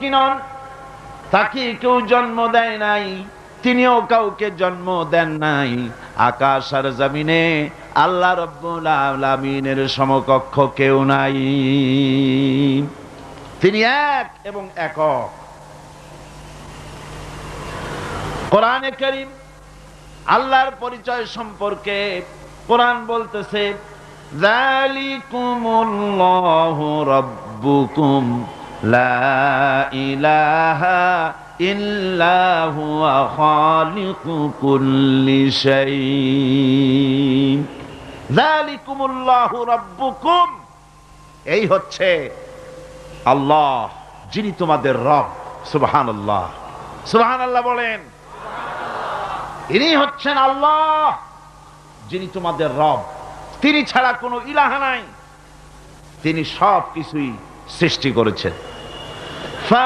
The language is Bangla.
কি নন? তাকে কেউ জন্ম দেয় নাই, তিনিও কাউকে জন্ম দেন নাই। আকাশ আর জমিনে আল্লাহ রাব্বুল আলামিনের সমকক্ষ কেউ নাই। তিনি এক এবং একক। কোরআনে কারীম আল্লাহর পরিচয় সম্পর্কে কোরআন বলতেছে, যালিকুমুল্লাহু রাব্বুকুম লা ইলাহা ইল্লা হুয়া খালিকু কুল্লি শাই। যালিকুমুল্লাহু রাব্বুকুম, এই হচ্ছে আল্লাহ, যিনি তোমাদের রব। সুবহানাল্লাহ, সুবহানাল্লাহ বলেন। ইনি হচ্ছেন আল্লাহ, যিনি তোমাদের রব। তিনি ছাড়া কোনো ইলাহ নাই। তিনি সব কিছুই সৃষ্টি করেছেন।